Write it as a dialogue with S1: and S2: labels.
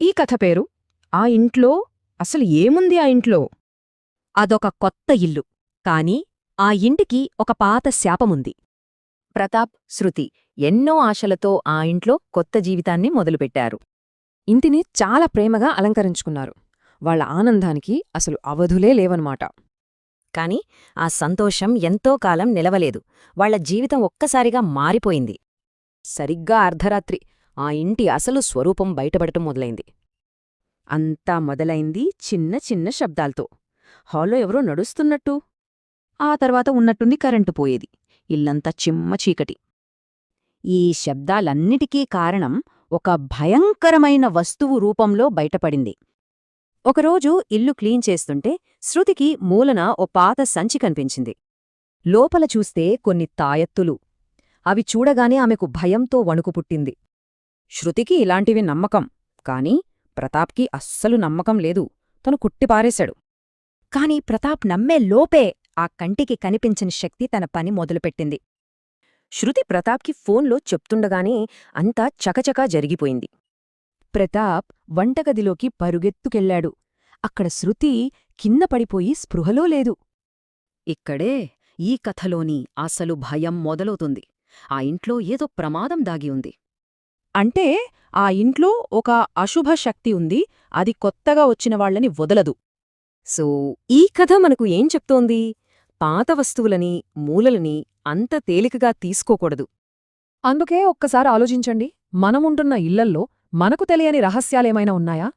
S1: ఈ కథ పేరు ఆ ఇంట్లో అసలు ఏముంది ఆ ఇంట్లో.
S2: అదొక కొత్త ఇల్లు. కాని ఆ ఇంటికి ఒక పాత శాపముంది. ప్రతాప్, శృతి ఎన్నో ఆశలతో ఆ ఇంట్లో కొత్త జీవితాన్ని మొదలుపెట్టారు.
S1: ఇంటిని చాలా ప్రేమగా అలంకరించుకున్నారు. వాళ్ళ ఆనందానికి అసలు అవధులే లేవన్నమాట.
S2: కాని ఆ సంతోషం ఎంతో కాలం నిలవలేదు. వాళ్ల జీవితం ఒక్కసారిగా మారిపోయింది.
S1: సరిగ్గా అర్ధరాత్రి ఆ ఇంటి అసలు స్వరూపం బయటపడటం మొదలైంది. అంతా మొదలైంది చిన్న చిన్న శబ్దాల్తో. హాల్లో ఎవరో నడుస్తున్నట్టు. ఆ తర్వాత ఉన్నట్టుండి కరెంటు పోయేది. ఇల్లంతా చిమ్మ చీకటి. ఈ శబ్దాలన్నిటికీ కారణం ఒక భయంకరమైన వస్తువు రూపంలో బయటపడింది. ఒకరోజు ఇల్లు క్లీన్ చేస్తుంటే శృతికి మూలన ఓ పాత సంచి కనిపించింది. లోపల చూస్తే కొన్ని తాయెత్తులు. అవి చూడగానే ఆమెకు భయంతో వణుకు పుట్టింది. శృతికి ఇలాంటివి నమ్మకం, కాని ప్రతాప్కి అస్సలు నమ్మకం లేదు. తను కుట్టిపారేశాడు. కాని ప్రతాప్ నమ్మే లోపే ఆ కంటికి కనిపించని శక్తి తన పని మొదలుపెట్టింది. శృతి ప్రతాప్కి ఫోన్లో చెప్తుండగానే అంతా చకచకా జరిగిపోయింది. ప్రతాప్ వంటగదిలోకి పరుగెత్తుకెళ్లాడు. అక్కడ శృతి కింద పడిపోయి స్పృహలో లేదు. ఇక్కడే ఈ కథలోని అసలు భయం మొదలవుతుంది. ఆ ఇంట్లో ఏదో ప్రమాదం దాగి ఉంది. అంటే ఆ ఇంట్లో ఒక అశుభ శక్తి ఉంది. అది కొత్తగా వచ్చిన వాళ్లని వదలదు.
S2: సో ఈ కథ మనకు ఏం చెప్తోంది? పాత వస్తువులని, మూలలని అంత తేలికగా తీసుకోకూడదు.
S1: అందుకే ఒక్కసారి ఆలోచించండి. మనముంటున్న ఇళ్లల్లో మనకు తెలియని రహస్యాలేమైనా ఉన్నాయా?